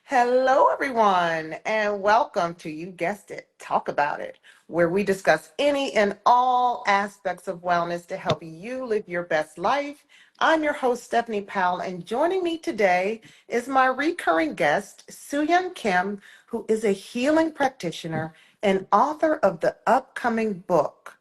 Hello, everyone, and welcome to You Guessed It, Talk About It, where we discuss any and all aspects of wellness to help you live your best life. I'm your host, Stephanie Powell, and joining me today is my recurring guest, Sooyong Kim, who is a healing practitioner and author of the upcoming book,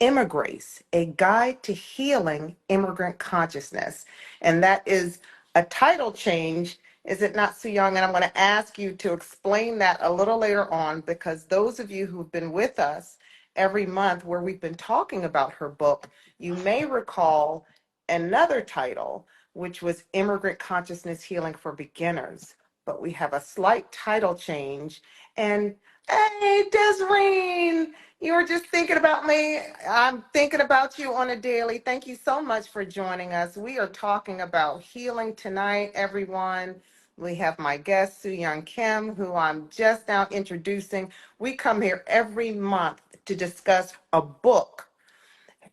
ImmiGrace, a guide to healing immigrant consciousness. And that is a title change, is it not, Soo Young? And I'm going to ask you to explain that a little later on, because those of you who've been with us every month where we've been talking about her book, you may recall another title, which was Immigrant Consciousness Healing for Beginners. But we have a slight title change. And hey, Desireen, you were just thinking about me. I'm thinking about you on a daily. Thank you so much for joining us. We are talking about healing tonight, everyone. We have my guest, Sooyong Kim, who I'm just now introducing. We come here every month to discuss a book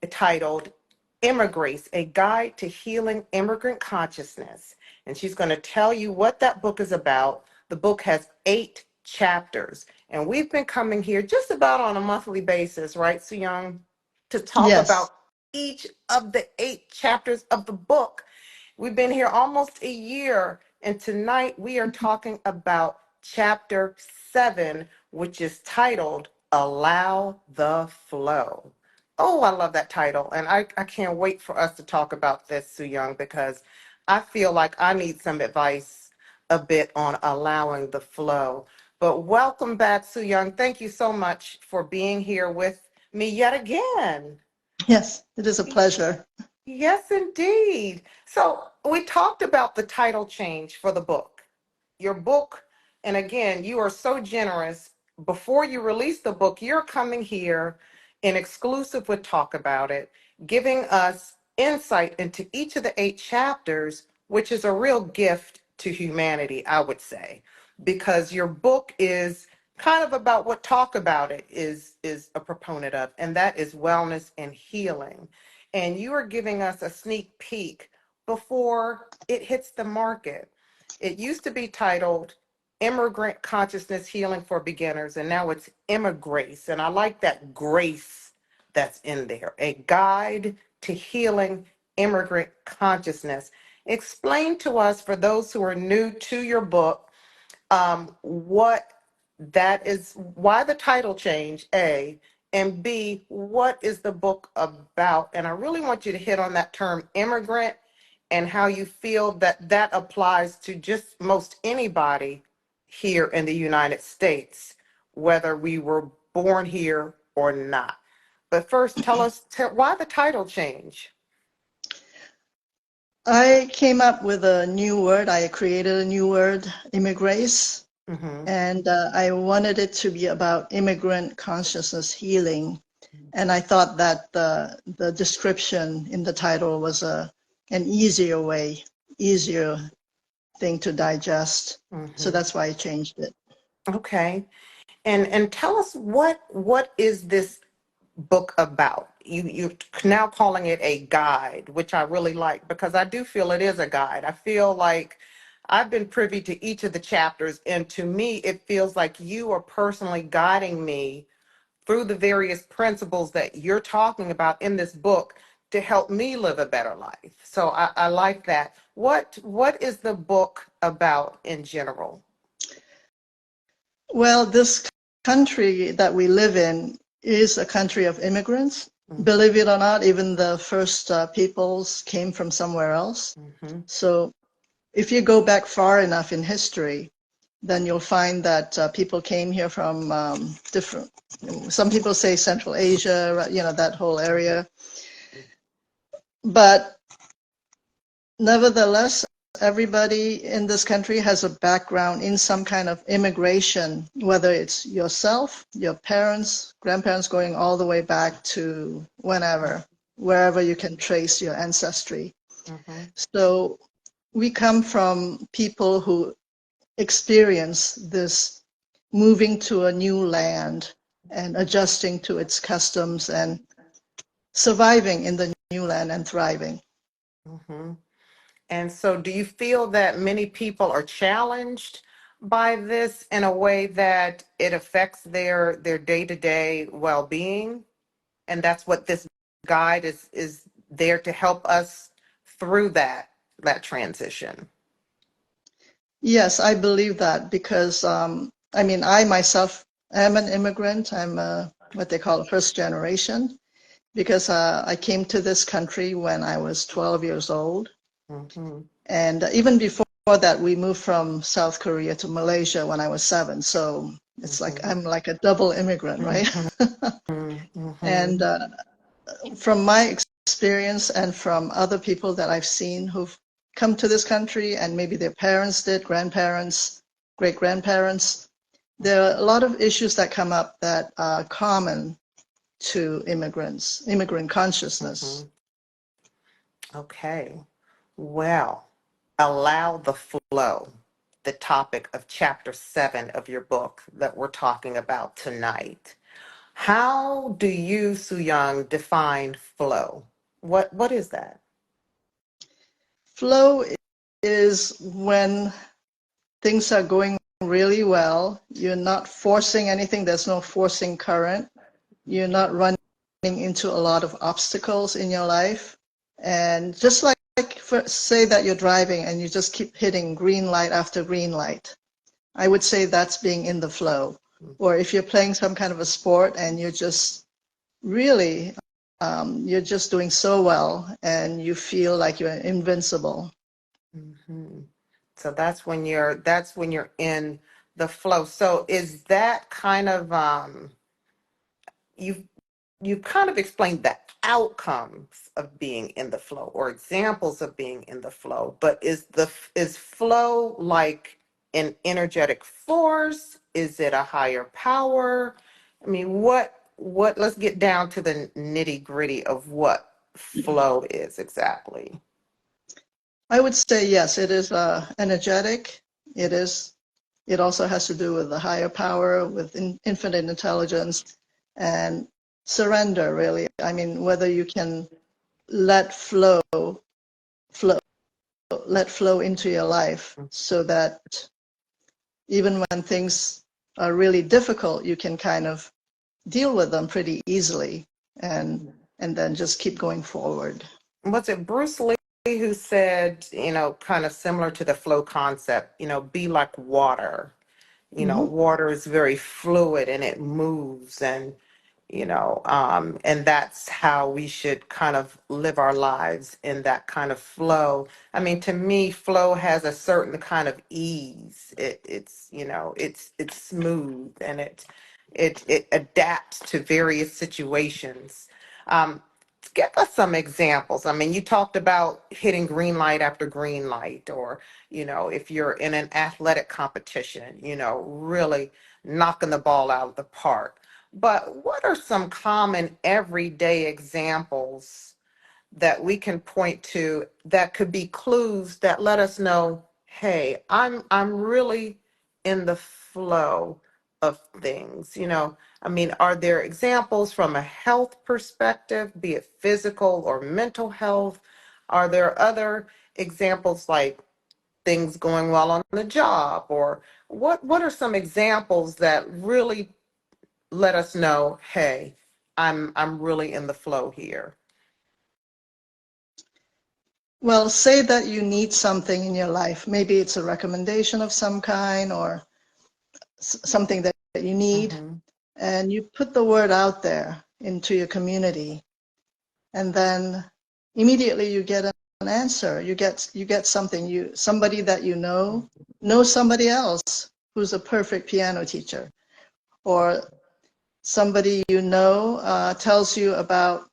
titled ImmiGrace, a guide to healing immigrant consciousness. And she's going to tell you what that book is about. The book has 8 chapters. And we've been coming here just about on a monthly basis, right, Sooyong, to talk Yes. about each of the 8 chapters of the book. We've been here almost a year, and tonight we are talking about chapter 7, which is titled Allow the Flow. Oh, I love that title, and I can't wait for us to talk about this, Soo Young, because I feel like I need some advice a bit on allowing the flow. But welcome back, Soo Young. Thank you so much for being here with me yet again. Yes, it is a pleasure. Yes, indeed. So we talked about the title change for the book. Your book, and again, you are so generous. Before you release the book, you're coming here in exclusive with Talk About It, giving us insight into each of the 8 chapters, which is a real gift to humanity, I would say, because your book is kind of about what Talk About It is a proponent of, and that is wellness and healing. And you are giving us a sneak peek before it hits the market. It used to be titled Immigrant Consciousness Healing for Beginners, and now it's ImmiGrace. And I like that grace that's in there, a guide to healing immigrant consciousness. Explain to us, for those who are new to your book, what that is, why the title change, A, and B, what is the book about? And I really want you to hit on that term immigrant and how you feel that that applies to just most anybody here in the United States, whether we were born here or not. But first, tell us why the title change. I came up with a new word. I created a new word, ImmiGrace, Mm-hmm. and I wanted it to be about immigrant consciousness healing. And I thought that the description in the title was an easier thing to digest. So Mm-hmm. that's why I changed it. Okay. And tell us what is this book about? You're now calling it a guide, which I really like, because I do feel it is a guide. I feel like I've been privy to each of the chapters, and to me it feels like you are personally guiding me through the various principles that you're talking about in this book to help me live a better life. So I like that. What is the book about in general? Well, this country that we live in is a country of immigrants. Mm-hmm. Believe it or not, even the first peoples came from somewhere else. Mm-hmm. So if you go back far enough in history, then you'll find that people came here from different, some people say Central Asia, that whole area. But nevertheless, everybody in this country has a background in some kind of immigration, whether it's yourself, your parents, grandparents, going all the way back to wherever you can trace your ancestry. Mm-hmm. So we come from people who experience this moving to a new land and adjusting to its customs and surviving in the new land and thriving. Mm-hmm. And so do you feel that many people are challenged by this in a way that it affects their day-to-day well-being, and that's what this guide is there to help us through that transition. Yes, I believe that because I mean, I myself am an immigrant. I'm what they call a first generation because I came to this country when I was 12 years old. Mm-hmm. And even before that, we moved from South Korea to Malaysia when I was 7. So it's like Mm-hmm. I'm like a double immigrant, right? Mm-hmm. And from my experience and from other people that I've seen who've come to this country and maybe their parents did, grandparents, great grandparents, there are a lot of issues that come up that are common to immigrants, immigrant consciousness. Mm-hmm. Okay. Well, allow the flow, the topic of chapter 7 of your book that we're talking about tonight. How do you, Sooyong, define flow? What is that? Flow is when things are going really well. You're not forcing anything. There's no forcing current. You're not running into a lot of obstacles in your life. And just like say that you're driving and you just keep hitting green light after green light, I would say that's being in the flow. Or if you're playing some kind of a sport and you're just really, you're just doing so well and you feel like you're invincible. Mm-hmm. So that's when you're in the flow. So is that kind of you you kind of explained the outcomes of being in the flow or examples of being in the flow, but is flow like an energetic force? Is it a higher power? I mean, what let's get down to the nitty-gritty of what flow is exactly. I would say yes, it is energetic. It is. It also has to do with the higher power, with infinite intelligence, and surrender. Really, I mean, whether you can let flow, let flow into your life, so that even when things are really difficult, you can kind of deal with them pretty easily, and then just keep going forward. Was it Bruce Lee who said, kind of similar to the flow concept, be like water? Mm-hmm. Water is very fluid and it moves, and that's how we should kind of live our lives, in that kind of flow. I mean, to me, flow has a certain kind of ease. It's smooth, and it adapts to various situations. Um, Give us some examples. I mean, you talked about hitting green light after green light, or, if you're in an athletic competition, really knocking the ball out of the park. But what are some common everyday examples that we can point to that could be clues that let us know, hey, I'm really in the flow of things, I mean, are there examples from a health perspective, be it physical or mental health? Are there other examples like things going well on the job, or what are some examples that really let us know, hey, I'm really in the flow here? Well, say that you need something in your life. Maybe it's a recommendation of some kind or something that you need, Mm-hmm. and you put the word out there into your community, and then immediately you get an answer. You get something. Somebody that you know knows somebody else who's a perfect piano teacher, or somebody you know tells you about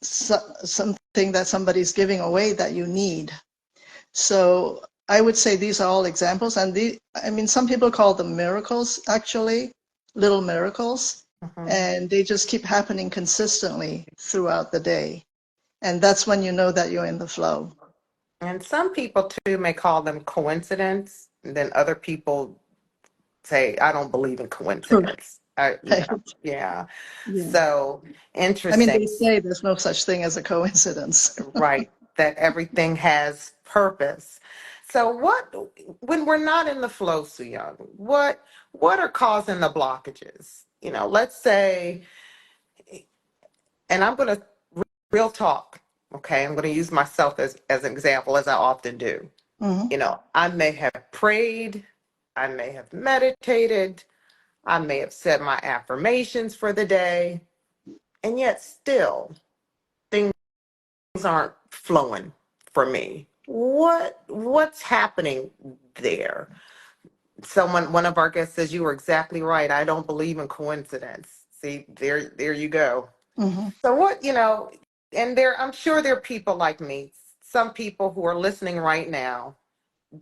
something that somebody's giving away that you need. So I would say these are all examples, and I mean, some people call them miracles, actually, little miracles, Mm-hmm. and they just keep happening consistently throughout the day. And that's when you know that you're in the flow. And some people too may call them coincidence, and then other people say, I don't believe in coincidence. Right. Yeah. Yeah. So I mean, interesting. they say there's no such thing as a coincidence. Right, that everything has purpose. So when we're not in the flow, Sooyong, what are causing the blockages? Let's say, and I'm going to real talk. Okay, I'm going to use myself as an example, as I often do. Mm-hmm. I may have prayed, I may have meditated, I may have said my affirmations for the day, and yet still things aren't flowing for me. What's happening there? One of our guests says you were exactly right. I don't believe in coincidence. See, there you go. Mm-hmm. So and I'm sure there are people like me, some people who are listening right now.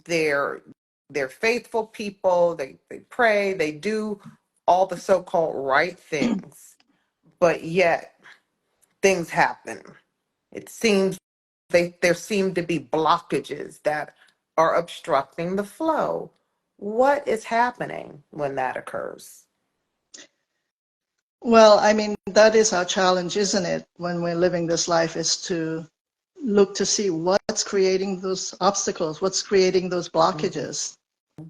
They're they're faithful people. They pray, they do all the so-called right things, but yet things happen. It seems there seem to be blockages that are obstructing the flow. What is happening when that occurs? Well, I mean, that is our challenge, isn't it? When we're living this life, is to look to see what's creating those obstacles, what's creating those Mhm. blockages,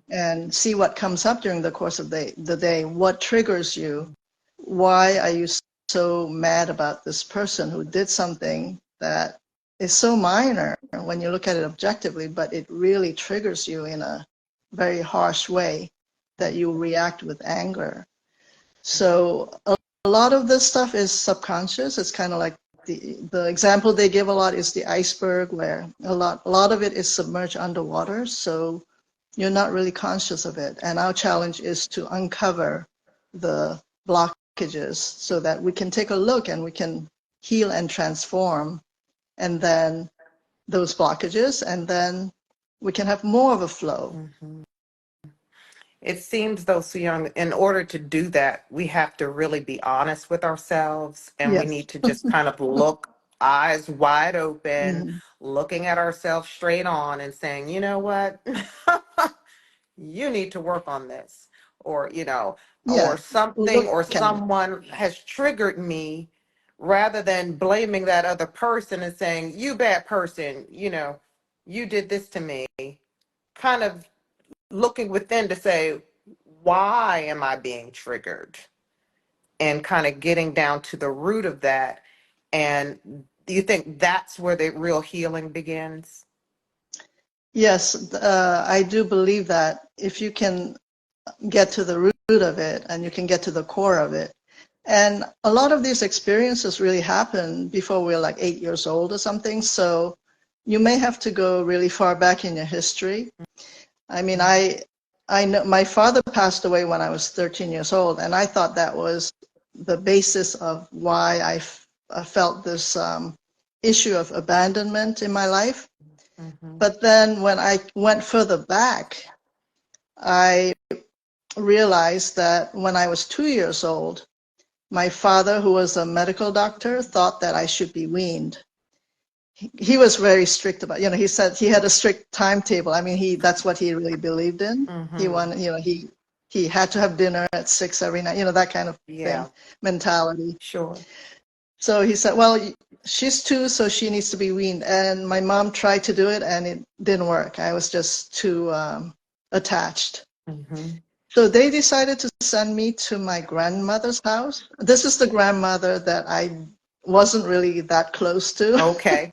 and see what comes up during the course of the day. What triggers you? Why are you so mad about this person who did something that is so minor when you look at it objectively, but it really triggers you in a very harsh way that you react with anger? So a lot of this stuff is subconscious. It's kind of like the example they give a lot is the iceberg, where a lot of it is submerged underwater. So you're not really conscious of it. And our challenge is to uncover the blockages so that we can take a look and we can heal and transform, and then those blockages, and then we can have more of a flow. Mhm. It seems though, so young, in order to do that, we have to really be honest with ourselves, and we Yes. need to just kind of look eyes wide open, Mhm. looking at ourselves straight on and saying, you know what? You need to work on this. Or, or Yeah. something Look or at it. someone has triggered me, rather than blaming that other person and saying, you bad person, you did this to me. Kind of looking within to say, why am I being triggered? And kind of getting down to the root of that. And do you think that's where the real healing begins? Yes, I do believe that if you can get to the root of it and you can get to the core of it. And a lot of these experiences really happen before we're like 8 years old or something. So you may have to go really far back in your history. I mean, I know my father passed away when I was 13 years old, and I thought that was the basis of why I felt this issue of abandonment in my life. Mm-hmm. But then when I went further back, I realized that when I was 2 years old, my father, who was a medical doctor, thought that I should be weaned. He was very strict about, he said he had a strict timetable. I mean, that's what he really believed in. He Mm-hmm. wanted, he had to have dinner at 6 every night, that kind of thing, Yeah, mentality. sure. So he said, well, she's 2, so she needs to be weaned. And my mom tried to do it, and it didn't work. I was just too attached. Mm-hmm. So they decided to send me to my grandmother's house. This is the grandmother that I wasn't really that close to. Okay.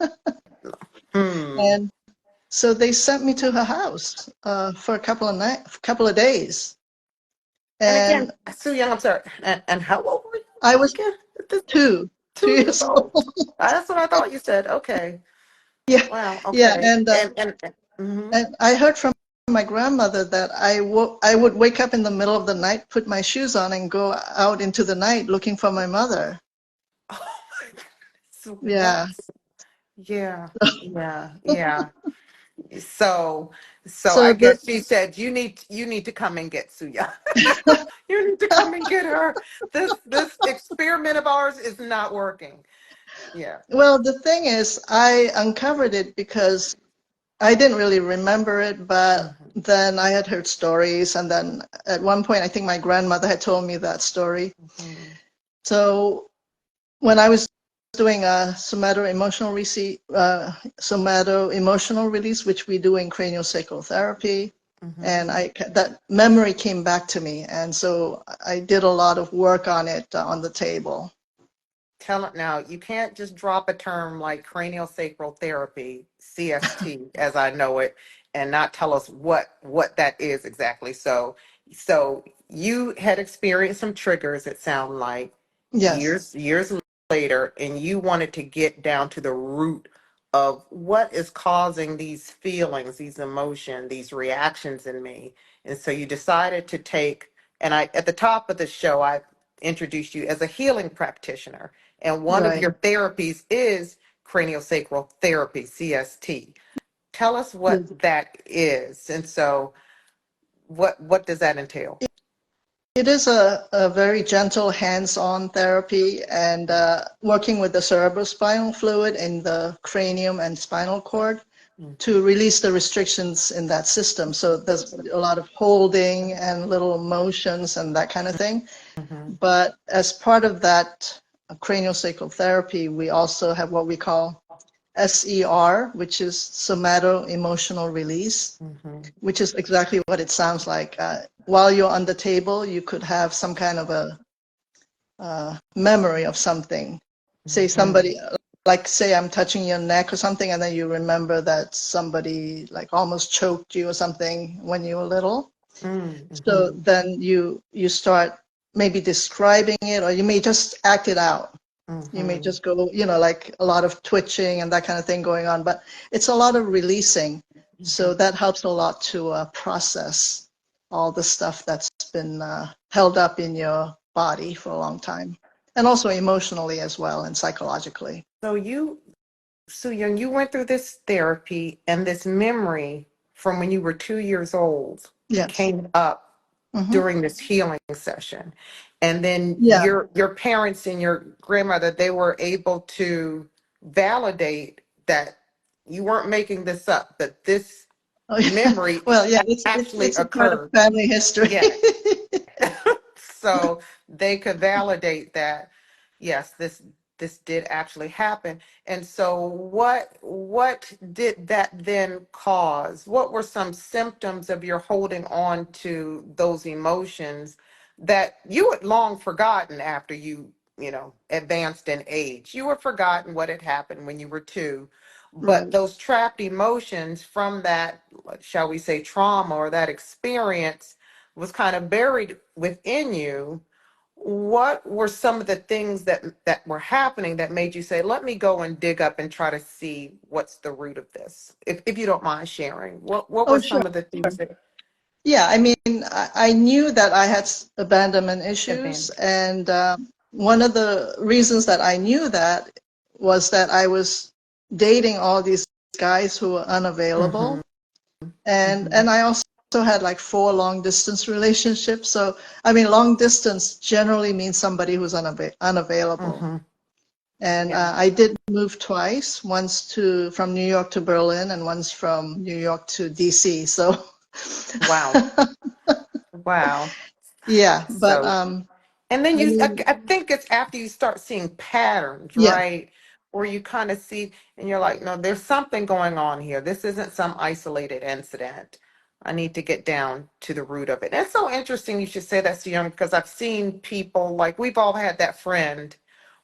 Hmm. And so they sent me to her house for a couple of days. And again, And Sue Young, I'm sorry. And how old were you I was again? This two, two 2 years years old. old. That's what I thought you said. Okay. Yeah, Wow. yeah. Okay. Mhm. And I heard from my grandmother that I would wake up in the middle of the night, put my shoes on, and go out into the night looking for my mother. Oh my goodness. Yeah. What? Yeah. Yeah. Yeah. So I So the guess she said you need to come and get Suya. You need to come and get her. This experiment of ours is not working. Yeah. Well, the thing is, I uncovered it because I didn't really remember it, but Mhm. then I had heard stories, and then at one point, I think my grandmother had told me that story. Mhm. So when I was doing a somato-emotional release, which we do in craniosacral therapy. Mm-hmm. And that memory came back to me. And so I did a lot of work on it on the table. Tell it now. You can't just drop a term like cranial sacral therapy, CST, as I know it, and not tell us what that is exactly. So you had experienced some triggers. It sounded like Yes, years later, and you wanted to get down to the root of what is causing these feelings, these emotions, these reactions in me. And so you decided to take. And I, at the top of the show, I introduced you as a healing practitioner. And one of right. your therapies is craniosacral therapy, CST. Tell us what Yes. that is. And so what does that entail? It is a very gentle hands-on therapy, and working with the cerebrospinal fluid in the cranium and spinal cord to release the restrictions in that system. So there's a lot of holding and little motions and that kind of thing. Mm-hmm. But as part of that craniosacral therapy, we also have what we call SER, which is somato-emotional release, Mm-hmm. which is exactly what it sounds like. While you're on the table, you could have some kind of a memory of something. Say Mm-hmm. somebody, like say I'm touching your neck or something, and then you remember that somebody like almost choked you or something when you were little. So Mm-hmm. then you start maybe describing it, or you may just act it out. You may Mm-hmm. just go, like a lot of twitching and that kind of thing going on, but it's a lot of releasing. So that helps a lot to process all the stuff that's been held up in your body for a long time, and also emotionally as well and psychologically. So Soo-Young, you went through this therapy and this memory from when you were 2 years old Yes. came up Hmm. during this healing session. And then Yeah. your parents and your grandmother, they were able to validate that you weren't making this up, that this Oh, yeah. memory Well, yeah, it's actually it's a part of occurred. family history. Yeah. So they could validate that, yes, this did actually happen. And so what did that then cause? What were some symptoms of your holding on to those emotions that you had long forgotten after you advanced in age? You were forgotten what had happened when you were two, but Right. those trapped emotions from that, shall we say, trauma or that experience was kind of buried within you. What were some of the things that were happening that made you say, let me go and dig up and try to see what's the root of this? If you don't mind sharing, what were Oh, sure. some of the things that Yeah, I mean, I knew that I had abandonment have issues, been? and one of the reasons that I knew that was that I was dating all these guys who were Mm-hmm, unavailable, and mm-hmm, and I also had like 4 long-distance relationships. So I mean, long distance generally means somebody who's unavailable. mm-hmm. And Yeah. I did move twice, once from New York to Berlin and once from New York to DC. So Wow. Wow. yeah, but So and then I mean, I think it's after you start seeing patterns, yeah, right? Where you kind of see, and you're like, no, there's something going on here. This isn't some isolated incident. I need to get down to the root of it. And it's so interesting you should say that, so young, because I've seen people, like we've all had that friend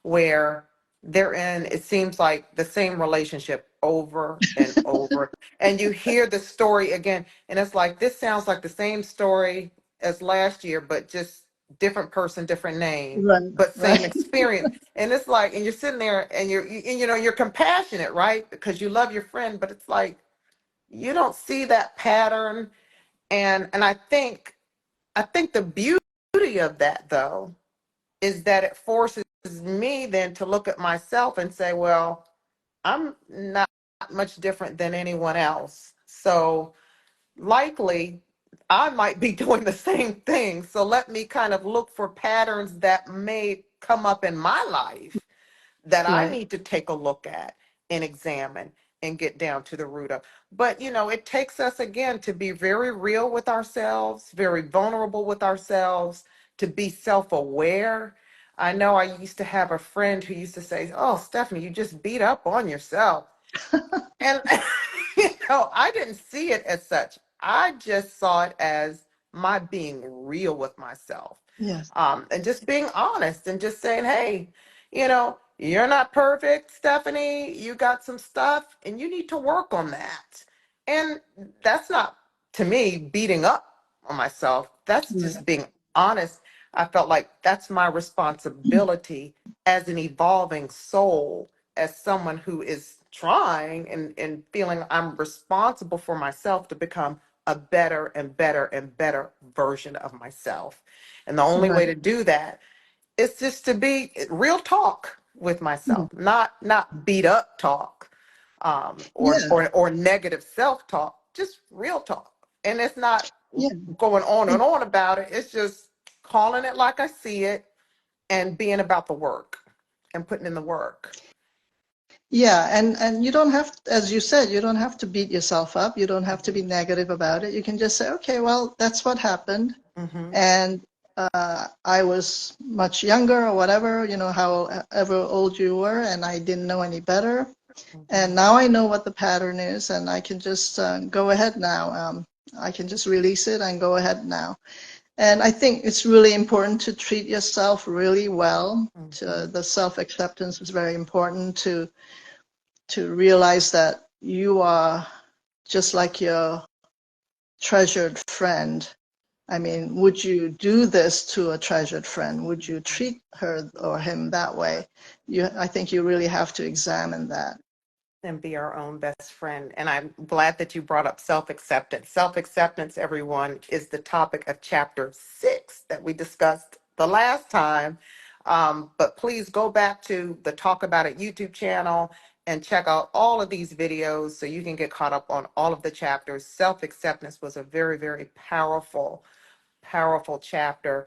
where they're in, it seems like the same relationship over and over. And you hear the story again, and it's like, this sounds like the same story as last year, but just different person, different name, right, but same right, experience. And it's like, and you're sitting there and you're compassionate, right? Because you love your friend, but it's like you don't see that pattern. And I think the beauty of that though is that it forces me then to look at myself and say, well, I'm not much different than anyone else. So likely I might be doing the same thing. So let me kind of look for patterns that may come up in my life that I right. need to take a look at and examine and get down to the root of. But, it takes us again to be very real with ourselves, very vulnerable with ourselves, to be self aware. I know I used to have a friend who used to say, "Oh, Stephanie, you just beat up on yourself." And, I didn't see it as such. I just saw it as my being real with myself, Yes. and just being honest and just saying, hey, you're not perfect, Stephanie. You got some stuff and you need to work on that. And that's not, to me, beating up on myself. That's Right. just being honest. I felt like that's my responsibility as an evolving soul, as someone who is trying and feeling I'm responsible for myself to become a better and better and better version of myself. And the only way Right. to do that is just to be real talk with Yeah. myself, not beat up talk, Yeah. or negative self talk, just real talk. And it's not Yeah. going on and on about it. It's just calling it like I see it and being about the work and putting in the work. Yeah, and you don't have, as you said, you don't have to beat yourself up. You don't have to be negative about it. You can just say, okay, well, that's what happened. Mm-hmm. And I was much younger or whatever, however old you were, and I didn't know any better. And Mm-hmm. now I know what the pattern is, and I can just go ahead now. I can just release it and go ahead now. And I think it's really important to treat yourself really well. Mm-hmm. The self-acceptance is very important to realize that you are just like your treasured friend. I mean, would you do this to a treasured friend? Would you treat her or him that way? I think you really have to examine that. And be our own best friend. And I'm glad that you brought up self acceptance. Self acceptance, everyone, is the topic of chapter 6 that we discussed the last time. But please go back to the Talk About It YouTube channel and check out all of these videos so you can get caught up on all of the chapters. Self acceptance was a very, very powerful chapter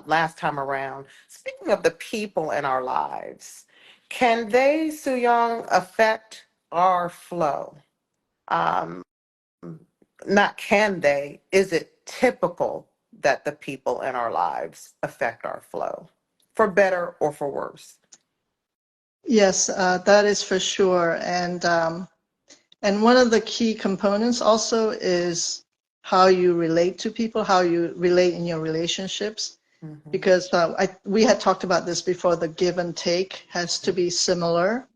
last time around. Speaking of the people in our lives, can they, Sooyong, affect our flow? Um, Not can they, is it typical that the people in our lives affect our flow, for better or for worse? Yes, that is for sure. And one of the key components also is how you relate to people, how you relate in your relationships. Mm-hmm. Because we had talked about this before, the give and take has to be similar,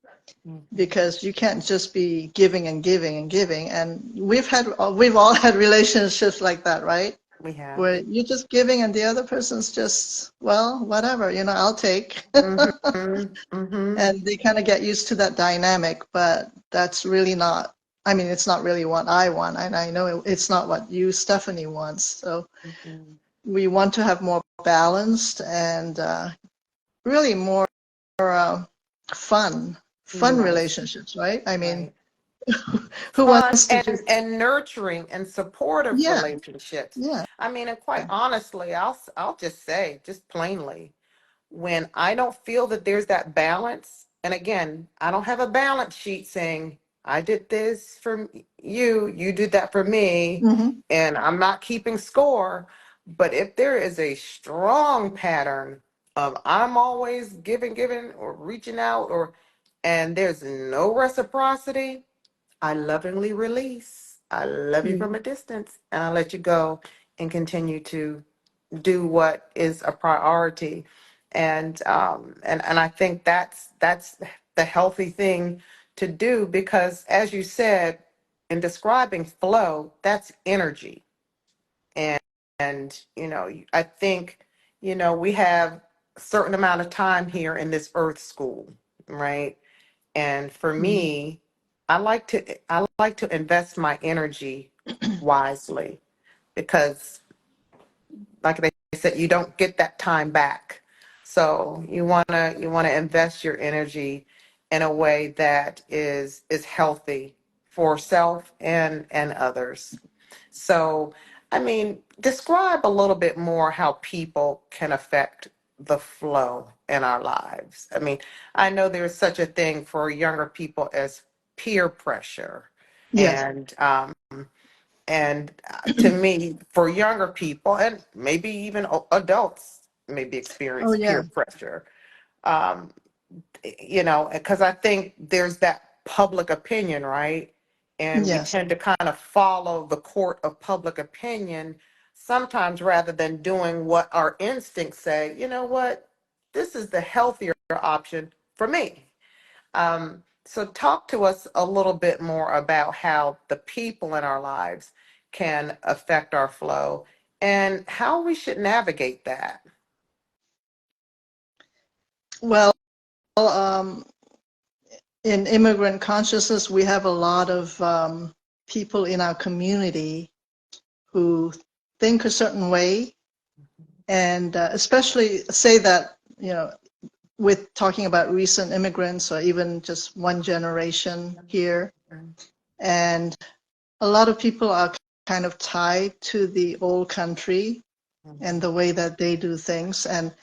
Mm-hmm. because you can't just be giving and giving and giving. And we've all had relationships like that, right? We have. Where you're just giving and the other person's just, well, whatever, I'll take. Mm-hmm. Mm-hmm. And they kind of get used to that dynamic, but that's really not, I mean, it's not really what I want. And I know it's not what you, Stephanie, wants. So Mm-hmm. we want to have more balanced and really more fun, fun Nice. relationships, right? I mean, Right. who Fun wants to just, and nurturing and supportive yeah, relationships. yeah, I mean, and quite honestly, I'll just say, just plainly, when I don't feel that there's that balance, and again, I don't have a balance sheet saying I did this for you, you did that for me, hmm, and I'm not keeping score. But if there is a strong pattern of I'm always giving or reaching out, and there's no reciprocity, I lovingly release. I love you yeah, from a distance, and I let you go and continue to do what is a priority. And I think that's the healthy thing to do, because as you said, in describing flow, that's energy. And I think, we have a certain amount of time here in this earth school, right? And for mhm, me, I like to invest my energy wisely, because like they said, you don't get that time back. So you wanna invest your energy in a way that is healthy for self and others. So, I mean, describe a little bit more how people can affect the flow in our lives. I mean, I know there's such a thing for younger people as peer pressure, yes, and to me, for younger people, and maybe even adults, maybe oh experience yeah, peer pressure. um, because I think there's that public opinion, right? And we Yes. tend to kind of follow the court of public opinion sometimes rather than doing what our instincts say, you know what, this is the healthier option for me. So talk to us a little bit more about how the people in our lives can affect our flow and how we should navigate that. Well, in immigrant consciousness, we have a lot of people in our community who think a certain way, and especially say that, with talking about recent immigrants or even just one generation here. And a lot of people are kind of tied to the old country and the way that they do things. And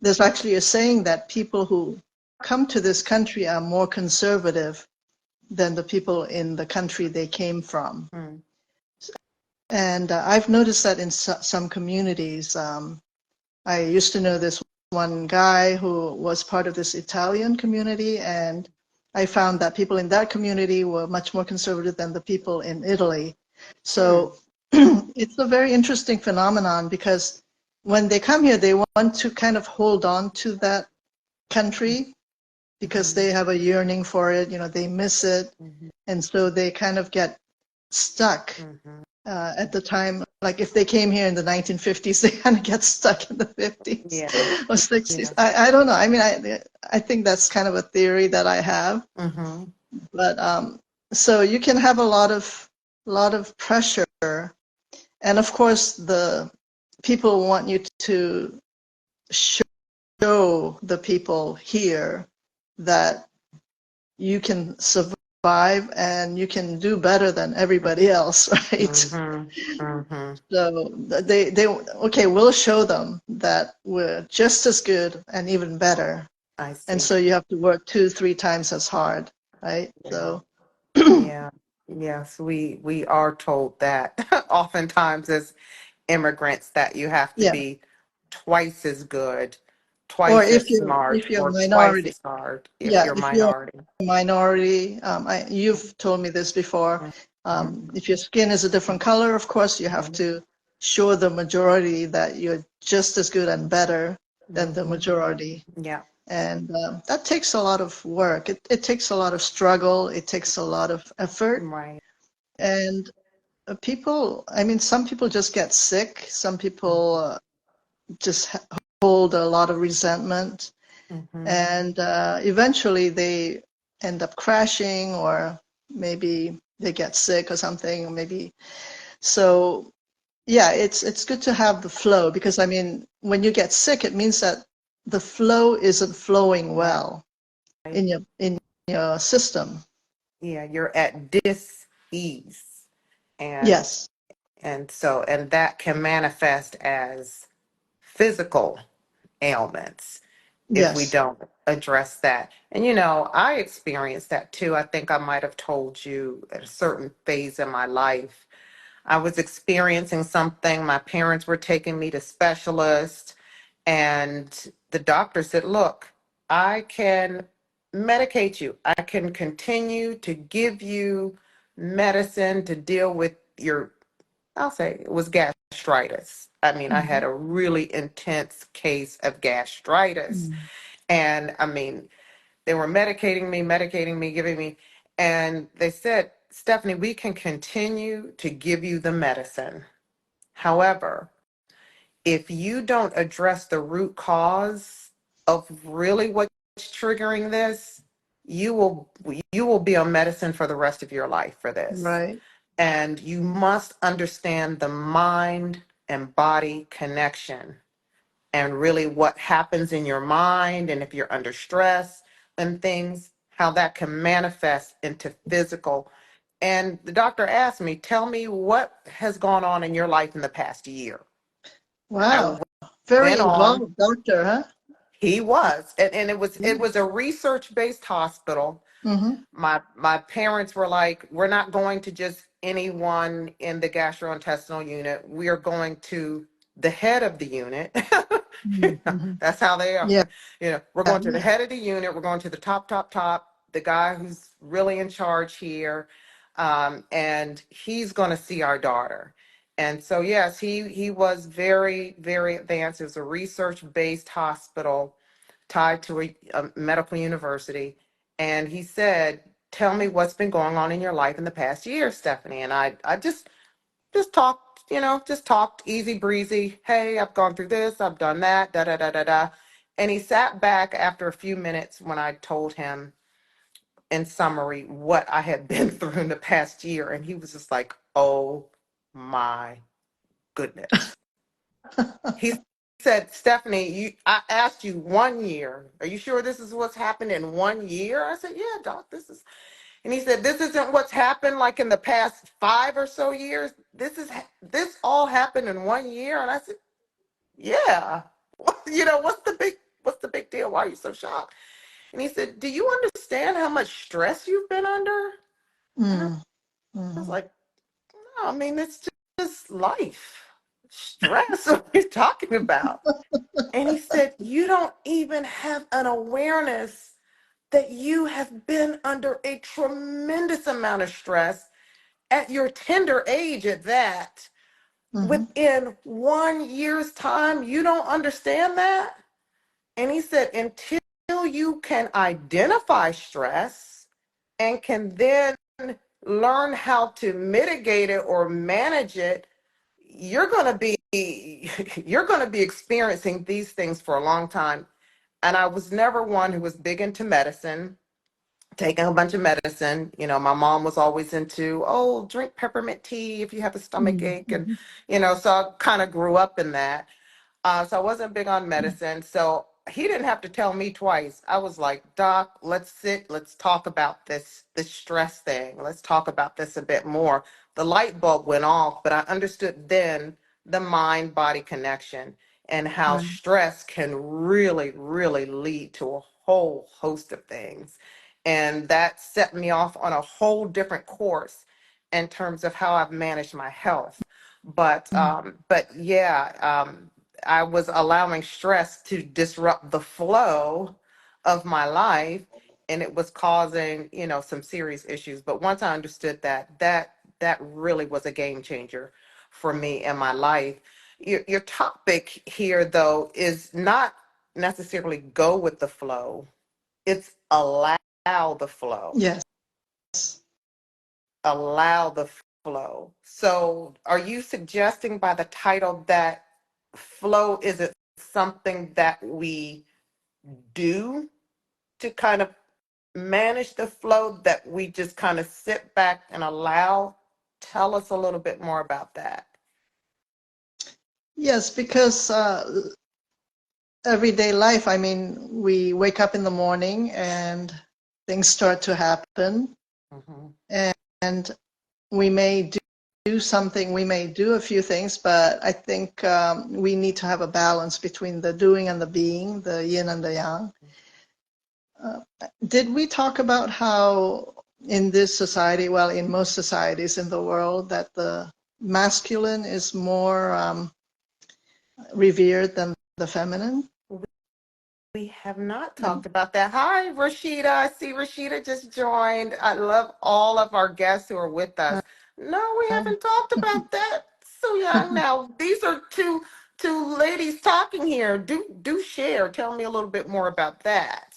there's actually a saying that people who come to this country are more conservative than the people in the country they came from. Mm. And I've noticed that in some communities. I used to know this one guy who was part of this Italian community, and I found that people in that community were much more conservative than the people in Italy. So it's a very interesting phenomenon, because when they come here, they want to kind of hold on to that country because they have a yearning for it, they miss it. And so they kind of get stuck at the time. Like if they came here in the 1950s, they kind of get stuck in the 50s Yeah. or 60s. Yeah. I don't know. I mean, I think that's kind of a theory that I have. Mm-hmm. But so you can have a lot of pressure, and of course the people want you to show the people here that you can survive and you can do better than everybody else, right? Mm-hmm. Mm-hmm. So they okay, we'll show them that we're just as good and even better. I And see. so you have to work 2-3 times as hard, right? Yeah. So Yeah. Yes, we are told that oftentimes as immigrants that you have to yeah. be twice as good, Or twice if as you're smart, if you're or twice minority, as hard if yeah, you're if you're minority. minority, you've told me this before. If your skin is a different color, of course, you have to show the majority that you're just as good and better than the majority. Yeah. And that takes a lot of work. It takes a lot of struggle. It takes a lot of effort. Right. And people, I mean, some people just get sick. Some people just hold a lot of resentment. Mm-hmm. And eventually they end up crashing, or maybe they get sick or something, or maybe. So yeah, it's good to have the flow, because I mean, when you get sick, it means that the flow isn't flowing Right. well in your system. Yeah, you're at dis-ease. And Yes, and that can manifest as physical ailments if we yes. don't address that. And I experienced that too. I think I might have told you at a certain phase in my life, I was experiencing something. My parents were taking me to specialists, and the doctor said, "Look, I can medicate you. I can continue to give you medicine to deal with your," I'll say it was gastritis. I mean, I had Mhm. a really intense case of gastritis. Mm. And I mean, they were medicating me, giving me, and they said, "Stephanie, we can continue to give you the medicine. However, if you don't address the root cause of really what's triggering this, you will you will be on medicine for the rest of your life for this. Right. And you must understand the mind and body connection and really what happens in your mind, and if you're under stress and things, how that can manifest into physical." And the doctor asked me, "Tell me what has gone on in your life in the past year." I Wow. Very went on. involved doctor, huh? He was, and it Yeah. was a research-based hospital. Mm-hmm. My parents were like, "We're not going to just anyone in the gastrointestinal unit. We are going to the head of the unit." Mm-hmm. That's how they are. Yeah. We're going to the head of the unit. We're going to the top, the guy who's really in charge here. And he's going to see our daughter. And so, yes, he was very, very advanced. It was a research-based hospital tied to a medical university. And he said, tell me what's been going on in your life in the past year, Stephanie. And I just talked, just talked easy breezy. Hey, I've gone through this, I've done that, da da da da da. And he sat back after a few minutes when I told him in summary what I had been through in the past year. And he was just like, oh my goodness. He said, Stephanie, I asked you 1 year. Are you sure this is what's happened in 1 year? I said, yeah, doc, this is. And he said, this isn't what's happened like in the past 5 or so years. This all happened in 1 year. And I said, yeah. What's the big deal? Why are you so shocked? And he said, do you understand how much stress you've been under? And I was Mm-hmm. like, no, I mean, it's just life. Stress, what are you talking about? And he said, you don't even have an awareness that you have been under a tremendous amount of stress at your tender age at that. Mm-hmm. Within 1 year's time, you don't understand that? And he said, until you can identify stress and can then learn how to mitigate it or manage it, you're going to be you're going to be experiencing these things for a long time. And I was never one who was big into medicine, taking a bunch of medicine. My mom was always into, oh, drink peppermint tea if you have a stomach ache. And, Mm-hmm. so I kind of grew up in that. So I wasn't big on medicine. So he didn't have to tell me twice. I was like, Doc, let's sit, let's talk about this stress thing. Let's talk about this a bit more. The light bulb went off, but I understood then the mind body connection and how Right. stress can really, really lead to a whole host of things. And that set me off on a whole different course in terms of how I've managed my health. But yeah, I was allowing stress to disrupt the flow of my life, and it was causing, some serious issues. But once I understood that really was a game changer for me in my life. Your topic here, though, is not necessarily go with the flow. It's allow the flow. Yes. Allow the flow. So, are you suggesting by the title that flow isn't something that we do to kind of manage the flow, that we just kind of sit back and allow? Tell us a little bit more about that. Yes, because everyday life, I mean, we wake up in the morning and things start to happen, Mhm. and we may do something, we may do a few things, but I think we need to have a balance between the doing and the being, the yin and the yang. Did we talk about how in this society, well, in most societies in the world, that the masculine is more revered than the feminine? We have not Um, talked about that. Hi, Rashida. I see Rashida just joined. I love all of our guests who are with us. No, we haven't talked about that. So young. Now, these are two ladies talking here. Do share. Tell me a little bit more about that.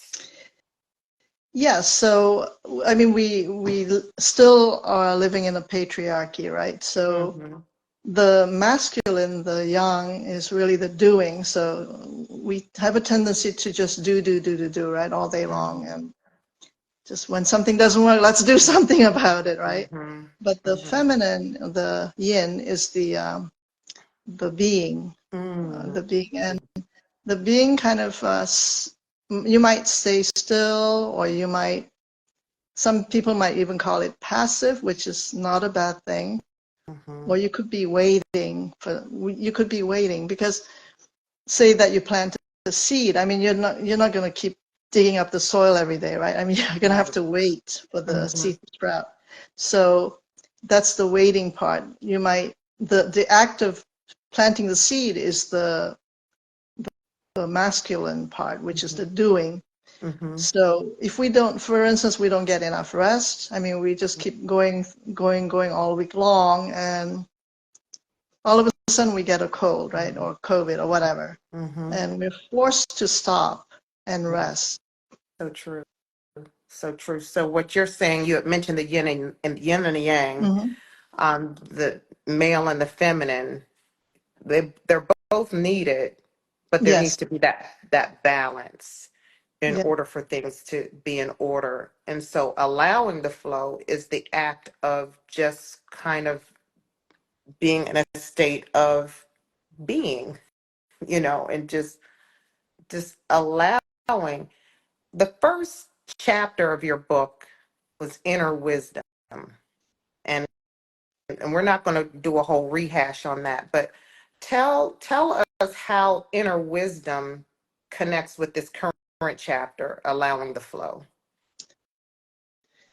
Yeah, so I mean, we still are living in a patriarchy, right? So Mm-hmm. the masculine, the yang, is really the doing. So we have a tendency to just do, right, all day long. And just when something doesn't work, let's do something about it, right? Mm-hmm. But the Mm-hmm. feminine, the yin, is the being, Mm-hmm. the being, and the being kind of you might stay still, or you might. Some people might even call it passive, which is not a bad thing. Mm-hmm. Or you could be waiting because say that you plant a seed. I mean, you're not going to keep digging up the soil every day, right? I mean, you're going to have Right. to wait for the Mm-hmm. seed to sprout. So that's the waiting part. The act of planting the seed is the masculine part, which is the Mhm. doing. Mhm. So if we don't, for instance, we don't get enough rest, I mean, we just keep going all week long, and all of a sudden we get a cold, right? Or COVID or whatever. Mhm. And we're forced to stop and rest. So true. So true. So what you're saying, you had mentioned the yin and the yang, Hmm. the male and the feminine. They're both needed, but there needs Yes. to be that balance in Yeah. order for things to be in order. And so allowing the flow is the act of just kind of being in a state of being, and just allowing. The first chapter of your book was inner wisdom. And and we're not going to do a whole rehash on that, but tell us how inner wisdom connects with this current chapter, allowing the flow.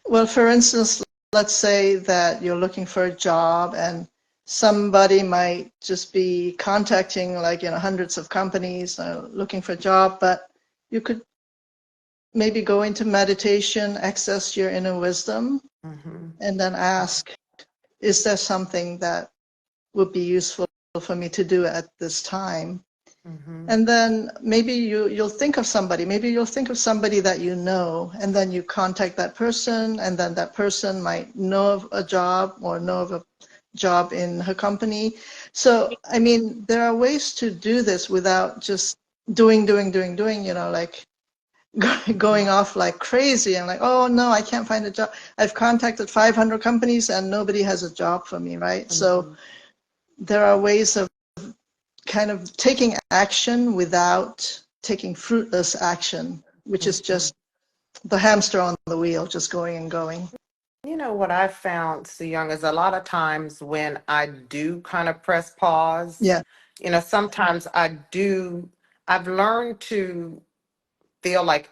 Well, for instance, let's say that you're looking for a job and somebody might just be contacting like, hundreds of companies looking for a job, but you could maybe go into meditation, access your inner wisdom, Mm-hmm. and then ask, is there something that would be useful for me to do at this time? Mm-hmm. And then maybe you'll think of somebody, maybe you'll think of somebody that you know, and then you contact that person, and then that person might know of a job or know of a job in her company. So, I mean, there are ways to do this without just doing, like going off like crazy and like, oh no, I can't find a job. I've contacted 500 companies and nobody has a job for me, right? So Mm-hmm. there are ways of kind of taking action without taking fruitless action, which is Mm-hmm. just the hamster on the wheel, just going and going. You know what I found, so young, is a lot of times when I do kind of press pause, Yeah. sometimes I've learned to feel like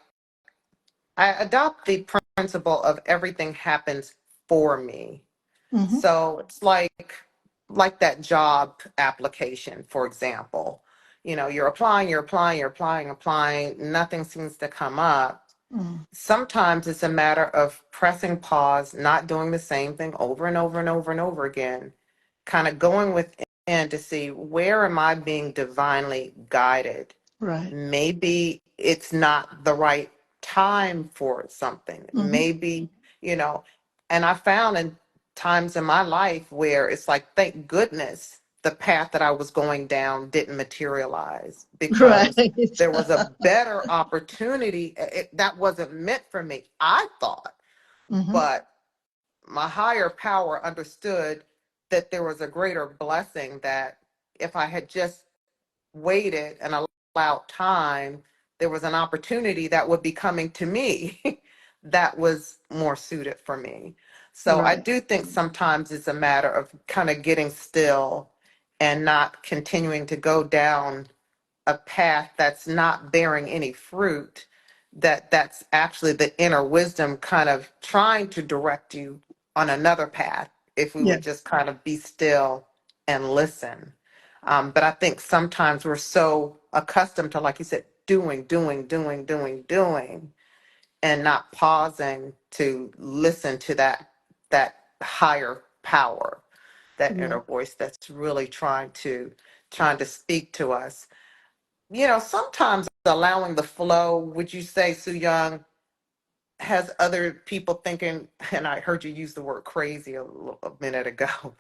I adopt the principle of everything happens for me. Hmm. So it's like that job application, for example. You're applying, applying, nothing seems to come up. Mm. Sometimes it's a matter of pressing pause, not doing the same thing over and over and over and over again, kind of going within to see, where am I being divinely guided? Right. Maybe it's not the right time for something. Hmm. Maybe, you know, and I found in times in my life where it's like, thank goodness the path that I was going down didn't materialize, Right. because there was a better opportunity. That wasn't meant for me, I thought, Hmm. but my higher power understood that there was a greater blessing, that if I had just waited and allowed time, there was an opportunity that would be coming to me that was more suited for me. So I Right. do think sometimes it's a matter of kind of getting still and not continuing to go down a path that's not bearing any fruit, that's actually the inner wisdom kind of trying to direct you on another path, if we Yeah. would just kind of be still and listen. But I think sometimes we're so accustomed to, like you said, doing, and not pausing to listen to that higher power, that inner Right. voice that's really trying to speak to us. Sometimes allowing the flow, would you say, Su Young, has other people thinking, and I heard you use the word crazy a minute ago,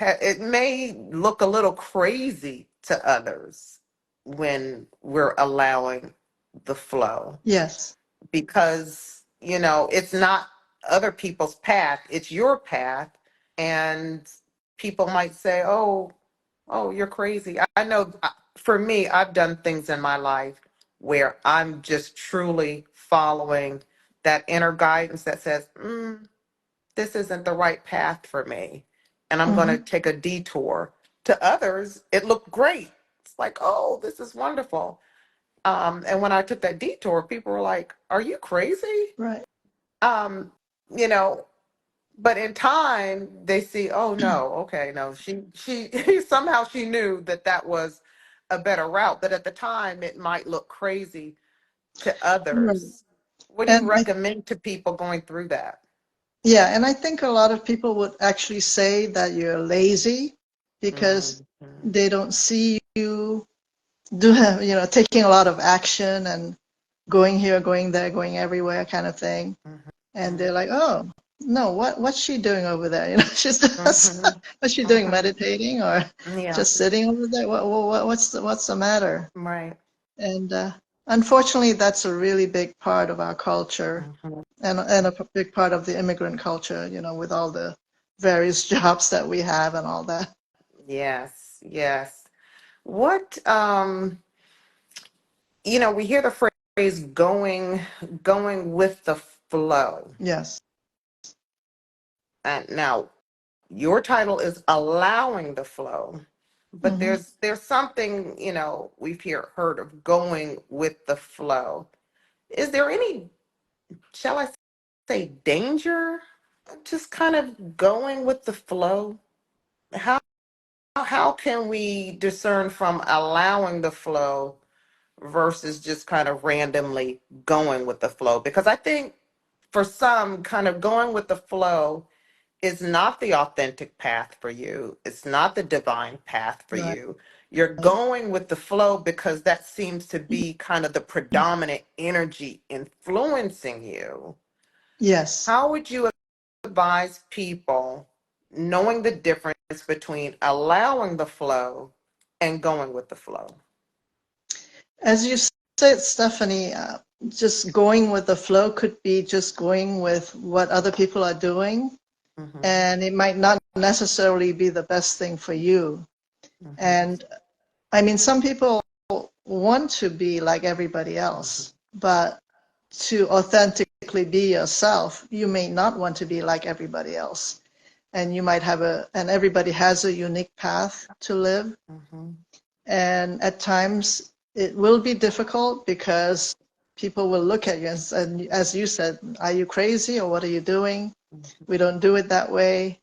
it may look a little crazy to others when we're allowing the flow, Yes. because, it's not other people's path, it's your path. And people might say, oh, you're crazy. I know, for me, I've done things in my life where I'm just truly following that inner guidance that says, this isn't the right path for me, and I'm going to Hmm. take a detour. To others, it looked great. It's like, oh, this is wonderful. And when I took that detour, people were like, are you crazy? Right. Um, you know, but in time they see, oh no, okay, no, she somehow she knew that was a better route, but at the time it might look crazy to Right. others. What do you And recommend to people going through that? yeah, and I think a lot of people would actually say that you're lazy because Mhm. they don't see you do taking a lot of action and going here, going there, going everywhere kind of thing. And Mhm. they're like, oh, no, what's she doing over there? She's just, Mhm. what's she doing, Mhm. meditating or Yeah. just sitting over there? What's the matter? Right. And unfortunately, that's a really big part of our culture Mhm. and a big part of the immigrant culture, with all the various jobs that we have and all that. Yes. Yes. What we hear the phrase going with the flow. Yes. And now your title is allowing the flow, but Hmm. there's something, we've heard of going with the flow. Is there any, shall I say, danger just kind of going with the flow? How can we discern from allowing the flow versus just kind of randomly going with the flow? Because I think for some, kind of going with the flow is not the authentic path for you. It's not the divine path for Right. you. You're going with the flow because that seems to be kind of the predominant energy influencing you. Yes. How would you advise people knowing the difference between allowing the flow and going with the flow? As you said, Stephanie, just going with the flow could be just going with what other people are doing, Mm-hmm, and it might not necessarily be the best thing for you. mm-hmm, And I mean, some people want to be like everybody else, but to authentically be yourself, you may not want to be like everybody else. And you might have and everybody has a unique path to live. mm-hmm, And at times it will be difficult because people will look at you and as you said, are you crazy or what are you doing? We don't do it that way.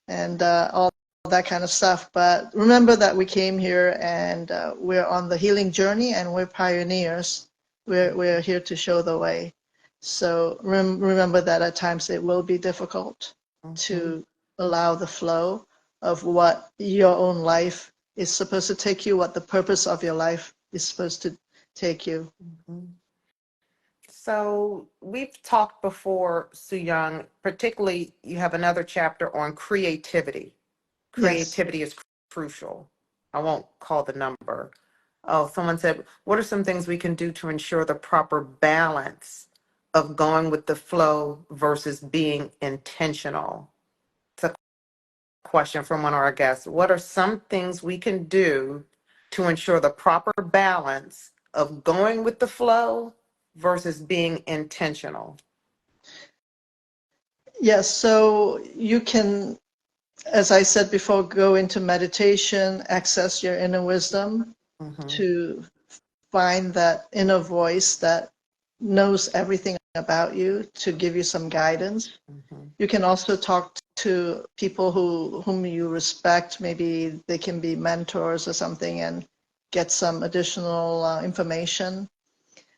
And all that kind of stuff. But remember that we came here and we're on the healing journey and we're pioneers. We're here to show the way. So remember that at times it will be difficult mm-hmm, to allow the flow of what your own life is supposed to take you, what the purpose of your life is supposed to take you. mm-hmm. So we've talked before, Sooyong, particularly you have another chapter on creativity. Yes. Creativity is crucial. I won't call the number. Oh, someone said, what are some things we can do to ensure the proper balance of going with the flow versus being intentional? It's a question from one of our guests. What are some things we can do to ensure the proper balance of going with the flow versus being intentional? Yes. So you can, as I said before, go into meditation, access your inner wisdom Mm-hmm, to find that inner voice that knows everything about you to give you some guidance. mm-hmm, You can also talk to people whom you respect. Maybe they can be mentors or something and get some additional information.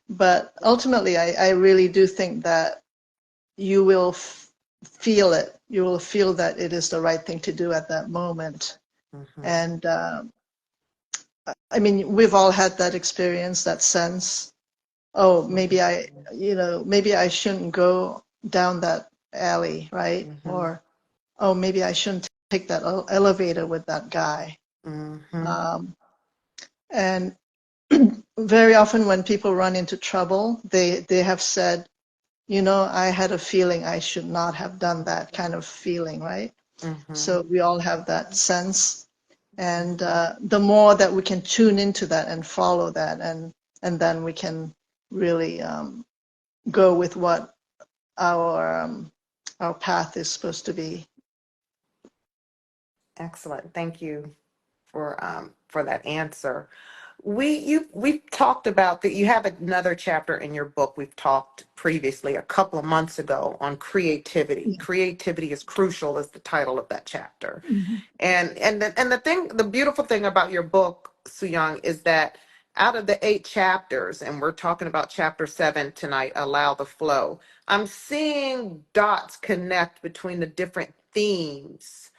But ultimately, I really do think that you will feel it. You will feel that it is the right thing to do at that moment. mm-hmm, And I mean, we've all had that experience, that sense. Oh, maybe I shouldn't go down that alley, right? mm-hmm, Or, oh, maybe I shouldn't take that elevator with that guy. mm-hmm, Um, and very often when people run into trouble, they have said, I had a feeling I should not have done that kind of feeling, right? mm-hmm. So we all have that sense. And the more that we can tune into that and follow that, and then we can really go with what our path is supposed to be. Excellent. Thank you for that answer. We've talked about that. You have another chapter in your book. We've talked previously a couple of months ago on creativity. Yeah. Creativity is crucial is the title of that chapter. Mhm. And the beautiful thing about your book, Sooyong, is that out of the 8 chapters, and we're talking about chapter 7 tonight, Allow the Flow, I'm seeing dots connect between the different themes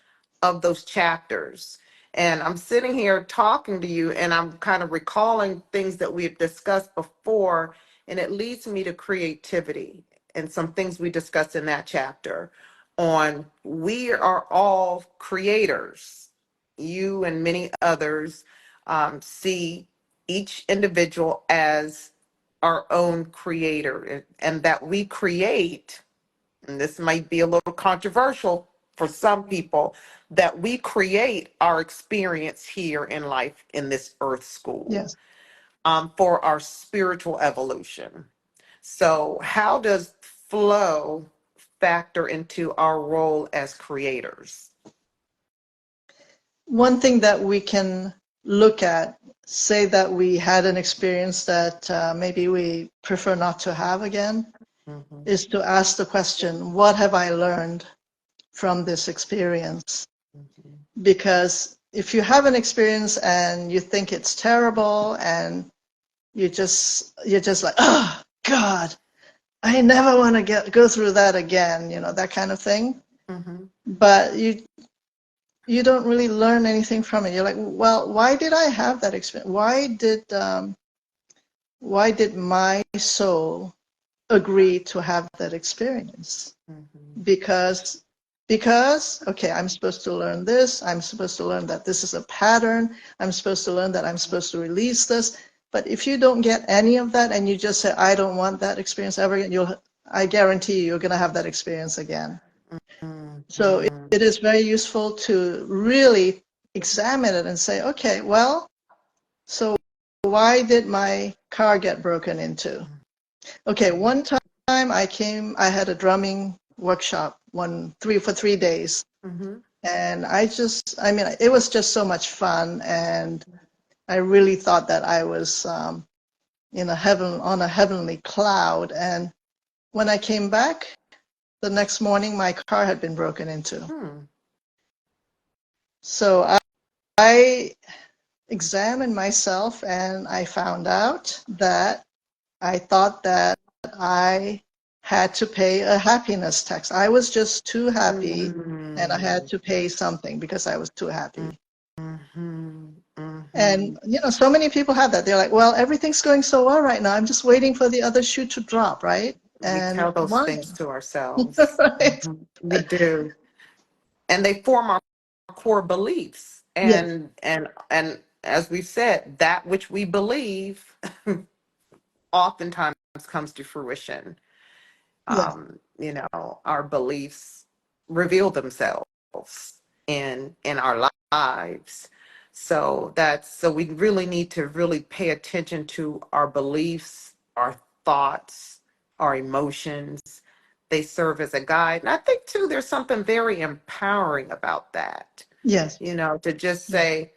of those chapters. And I'm sitting here talking to you, and I'm kind of recalling things that we had discussed before, and it leads me to creativity and some things we discussed in that chapter on we are all creators. You and many others see each individual as our own creator, and that we create, and this might be a little controversial for some people, that we create our experience here in life in this earth school Yes. for our spiritual evolution. So, how does flow factor into our role as creators? One thing that we can look at, say that we had an experience that maybe we prefer not to have again, Mhm, is to ask the question, what have I learned from this experience? mhm, Because if you have an experience and you think it's terrible and you're just like, oh God, I never want to go through that again, that kind of thing. mhm, But you don't really learn anything from it. You're like, well, why did I have that experience? Why did my soul agree to have that experience? mhm, Because okay, I'm supposed to learn this. I'm supposed to learn that this is a pattern. I'm supposed to learn that I'm supposed to release this. But if you don't get any of that and you just say, I don't want that experience ever again, I guarantee you're going to have that experience again. So mhm, it is very useful to really examine it and say, okay, well, so why did my car get broken into? Okay, one time I had a drumming workshop for 3 days. mhm, And I mean, it was just so much fun. And I really thought that I was on a heavenly cloud. And when I came back the next morning, my car had been broken into. mhm, So I examined myself and I found out that I thought that I had to pay a happiness tax. I was just too happy and I had mhm, to pay something because I was too happy. mhm, And, mhm. so many people have that. They're like, well, everything's going so well right now. I'm just waiting for the other shoe to drop, right? We And tell those why? things to ourselves. Right? Mhm, we do. And they form our core beliefs. Yes, And as we've said, that which we believe oftentimes comes to fruition. yes, Our beliefs reveal themselves in our lives. So we really need to really pay attention to our beliefs, our thoughts, our emotions. They serve as a guide. And I think too there's something very empowering about that. yes, To just say,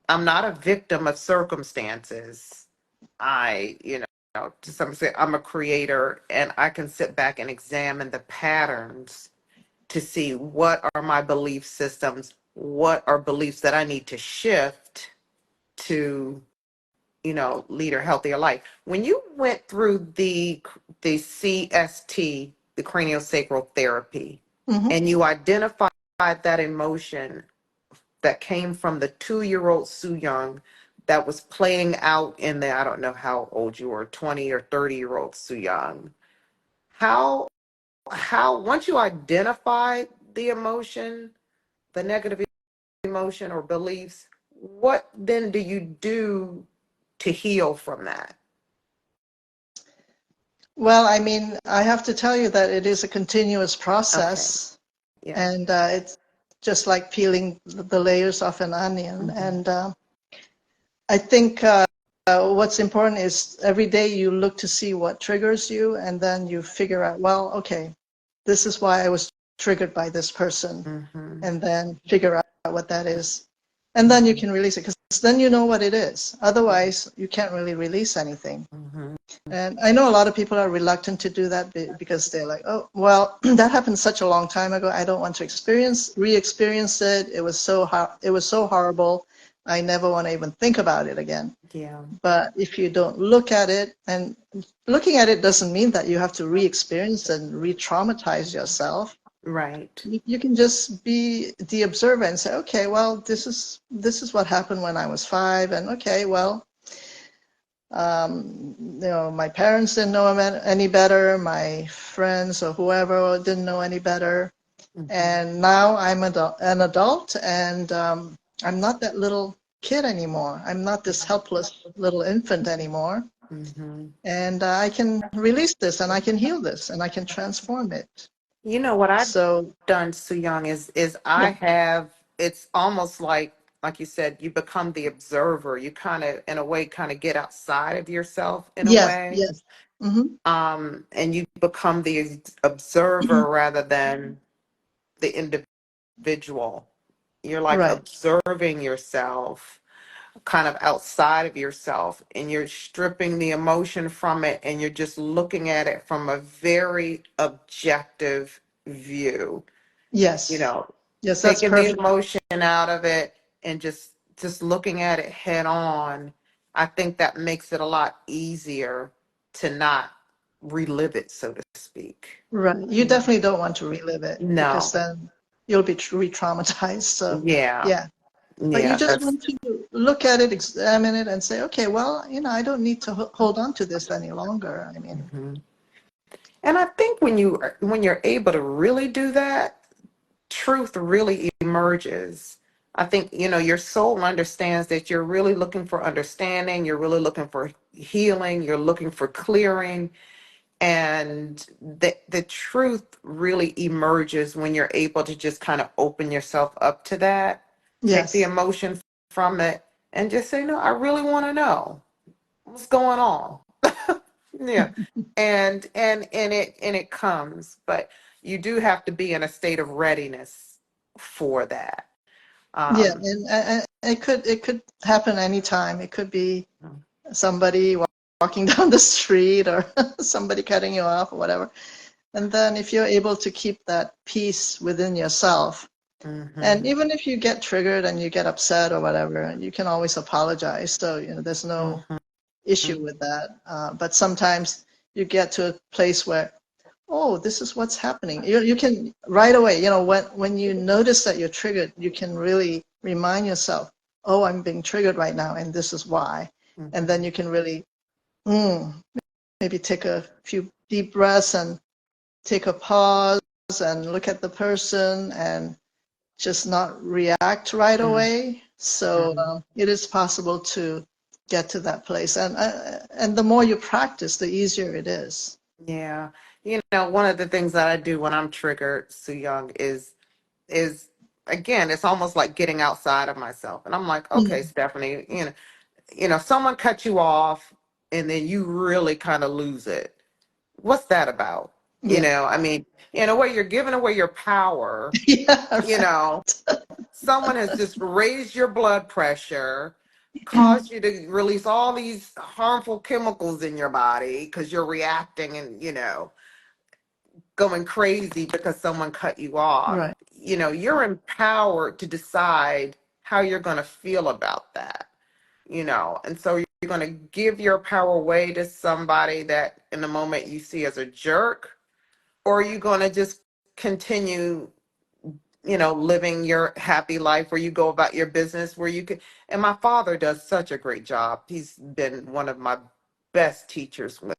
I'm not a victim of circumstances. To some extent, I'm a creator, and I can sit back and examine the patterns to see what are my belief systems, what are beliefs that I need to shift to, lead a healthier life. When you went through the CST, the craniosacral therapy, hmm and you identified that emotion that came from the 2-year-old Sooyong that was playing out in the, I don't know how old you were, 20 or 30-year-old Sooyong. How once you identify the emotion, the negative emotion or beliefs, what then do you do to heal from that? Well, I mean, I have to tell you that it is a continuous Okay. process, Yeah. and it's just like peeling the layers off an onion. Hmm. And I think what's important is every day you look to see what triggers you, and then you figure out, well, okay, this is why I was triggered by this person, Hmm. and then figure out what that is. And then you can release it, because then you know what it is. Otherwise, you can't really release anything. Hmm. And I know a lot of people are reluctant to do that because they're like, oh, well, that happened such a long time ago. I don't want to re-experience it. It was so horrible. I never want to even think about it again. Yeah. But if you don't look at it, and looking at it doesn't mean that you have to re-experience and re-traumatize yourself. Right. You can just be the observer and say, okay, well, this is what happened when I was 5, and okay, well, my parents didn't know any better, my friends or whoever didn't know any better, and now I'm an adult, and I'm not that little kid anymore. I'm not this helpless little infant anymore, Mm-hmm. and I can release this, and I can heal this, and I can transform it. You know what I've So done, Sooyong, is yeah, I have, it's almost like you said, you become the observer. You kind of, in a way, kind of get outside of yourself in a yes, way. yes, mm-hmm. And you become the observer rather than the individual. You're like Right, observing yourself kind of outside of yourself, and you're stripping the emotion from it, and you're just looking at it from a very objective view, you yes, know, yes, that's taking the perfect. emotion out of it and just looking at it head on. I think that makes it a lot easier to not relive it, so to speak. Right, you Mhm. definitely don't want to relive it because No. then you'll be re-traumatized. So Yeah. yeah. But you Yeah, just that's want to look at it, examine it, and say, okay, well, I don't need to hold on to this any longer. I mean, mhm. And I think when you're able to really do that, truth really emerges. I think, your soul understands that you're really looking for understanding, you're really looking for healing, you're looking for clearing, and the truth really emerges when you're able to just kind of open yourself up to that, take the yes, emotion from it, and just say, no, I really want to know what's going on. Yeah. And it comes, but you do have to be in a state of readiness for that. yeah, Um, and it could happen anytime. It could be somebody walking down the street or somebody cutting you off or whatever. And then if you're able to keep that peace within yourself, and mhm, even if you get triggered and you get upset or whatever, you can always apologize. So, there's no mhm, issue with that. But sometimes you get to a place where, oh, this is what's happening. You can right away, when you notice that you're triggered, you can really remind yourself, oh, I'm being triggered right now, and this is why. And then mhm. you can really mm, maybe take a few deep breaths and take a pause and look at the person and just not react right Mhm, away. So mhm. it is possible to get to that place, and the more you practice, the easier it is. Yeah. One of the things that I do when I'm triggered, Soo Young, is again, it's almost like getting outside of myself. And I'm like, okay, Mm. Stephanie, someone cut you off and then you really kind of lose it. What's that about? Yeah, I mean, in a way, you're giving away your power. yeah, You right. know, someone has just raised your blood pressure, caused you to release all these harmful chemicals in your body because you're reacting and, going crazy because someone cut you off. Right. You're empowered to decide how you're going to feel about that, and so you're going to give your power away to somebody that in the moment you see as a jerk, or are you going to just continue, living your happy life where you go about your business where you could. And my father does such a great job. He's been one of my best teachers with,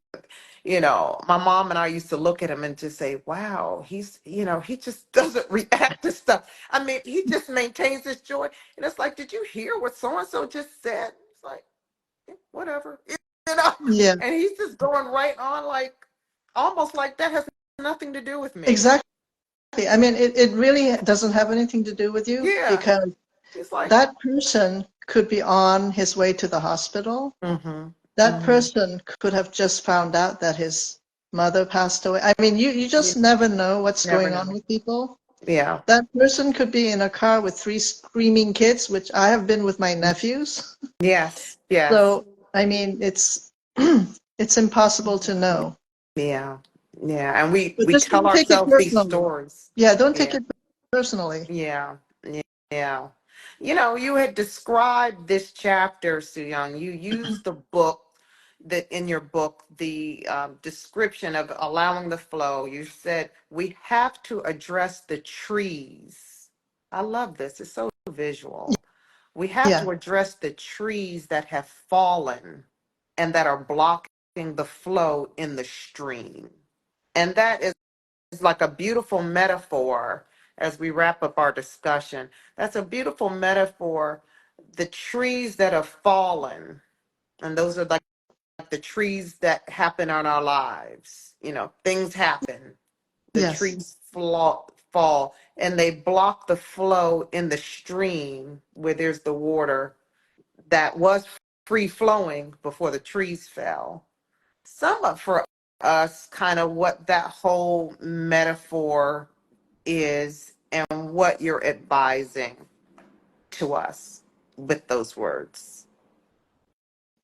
my mom and I used to look at him and just say, wow, he just doesn't react to stuff. I mean, he just maintains his joy. And it's like, did you hear what so-and-so just said? It's like, whatever, you know, Yeah, and he's just going right on like, almost like that has nothing to do with me. exactly. I mean, it really doesn't have anything to do with you Yeah. because He's like, that person could be on his way to the hospital. mm-hmm, That mm-hmm. person could have just found out that his mother passed away. I mean, you You just never know what's never going know. on with people. Yeah. That person could be in a car with 3 screaming kids, which I have been with my nephews. Yes. Yes. So, I mean, it's it's impossible to know. Yeah. Yeah. And we But just tell don't take it ourselves these personally. stories. Yeah, don't take Yeah. it personally. Yeah. Yeah. You know, you had described this chapter, Sooyong. You used the book that in your book, the description of allowing the flow. You said we have to address the trees. I love this. It's so visual. We have Yeah. to address the trees that have fallen and that are blocking the flow in the stream. And that is like a beautiful metaphor as we wrap up our discussion. That's a beautiful metaphor. The trees that have fallen, and those are like the trees that happen on our lives. You know, things happen. The Yes. trees fall and they block the flow in the stream where there's the water that was free flowing before the trees fell. Sum up for us kind of what that whole metaphor is and what you're advising to us with those words.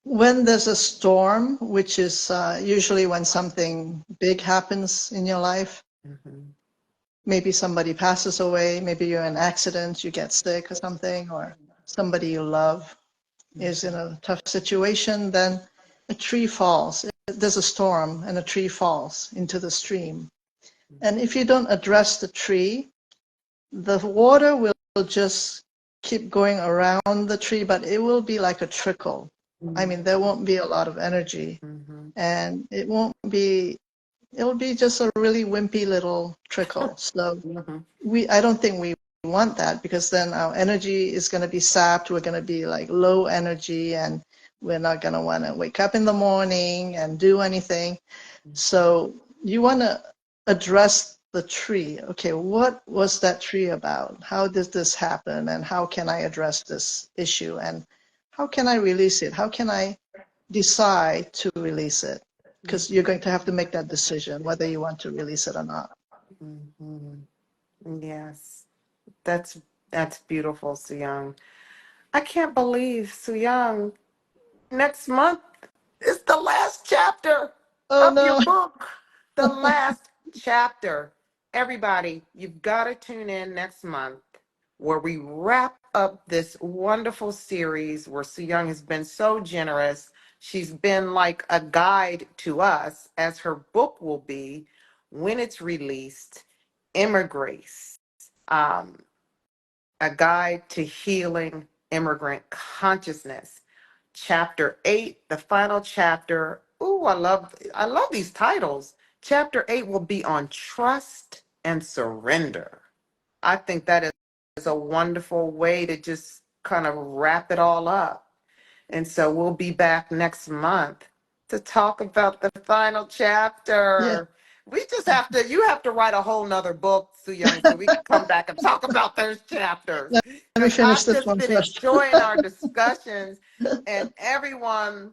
When there's a storm, which is usually when something big happens in your life, Mm-hmm. maybe somebody passes away, maybe you're in an accident, you get sick or something, or somebody you love is in a tough situation, then a tree falls. There's a storm and a tree falls into the stream. And if you don't address the tree, the water will just keep going around the tree, but it will be like a trickle. I mean, there won't be a lot of energy, Mm-hmm. and it'll be just a really wimpy little trickle. So I don't think we want that, because then our energy is going to be sapped. We're going to be like low energy, and we're not going to want to wake up in the morning and do anything. So you want to address the tree. Okay, what was that tree about? How did this happen? And how can I address this issue? And how can I release it? How can I decide to release it? Because you're going to have to make that decision whether you want to release it or not. Mm-hmm. Yes, that's beautiful, Sooyong. I can't believe, Sooyong, next month is the last chapter Oh of your no. book. The last chapter. Everybody, you've got to tune in next month where we wrap up this wonderful series where Sooyong has been so generous. She's been like a guide to us, as her book will be when it's released, ImmiGrace. Um, a Guide to Healing Immigrant Consciousness. Chapter 8, the final chapter. Ooh, I love these titles. Chapter 8 will be on trust and surrender. I think that is a wonderful way to just kind of wrap it all up. And so we'll be back next month to talk about the final Yeah. chapter. We just have to, you have to write a whole nother book, Soo Young, so we can come back and talk about those chapters. Let me Because finish I've this just one been first. enjoying our discussions, and everyone,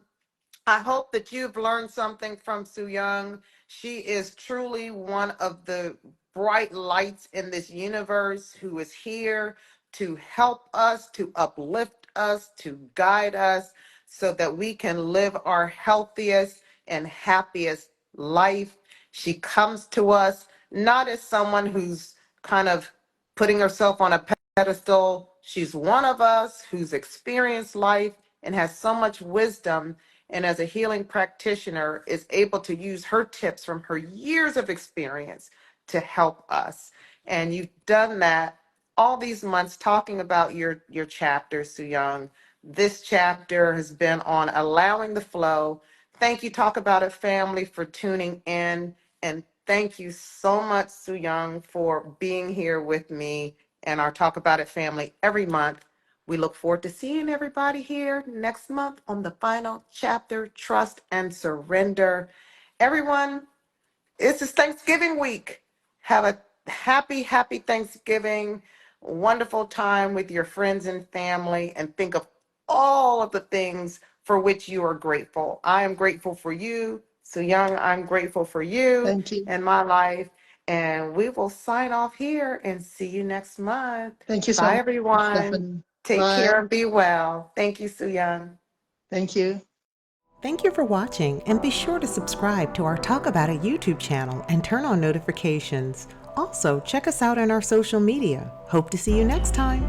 I hope that you've learned something from Soo Young. She is truly one of the bright lights in this universe who is here to help us, to uplift us, to guide us so that we can live our healthiest and happiest life. She comes to us not as someone who's kind of putting herself on a pedestal. She's one of us who's experienced life and has so much wisdom, and as a healing practitioner is able to use her tips from her years of experience to help us. And you've done that all these months talking about your chapter, Soo Young. This chapter has been on allowing the flow. Thank you, Talk About It family, for tuning in. And thank you so much, Soo Young, for being here with me and our Talk About It family every month. We look forward to seeing everybody here next month on the final chapter, Trust and Surrender. Everyone, this is Thanksgiving week. Have a happy Thanksgiving, wonderful time with your friends and family, and think of all of the things for which you are grateful. I am grateful for you. So Young, I'm grateful for you Thank you. and my life. And we will sign off here and see you next month. Thank you so Bye, much, everyone. Stephanie. Take Bye. care and be well. Thank you, Soo Young. Thank you. Thank you for watching, and be sure to subscribe to our Talk About It YouTube channel and turn on notifications. Also, check us out on our social media. Hope to see you next time.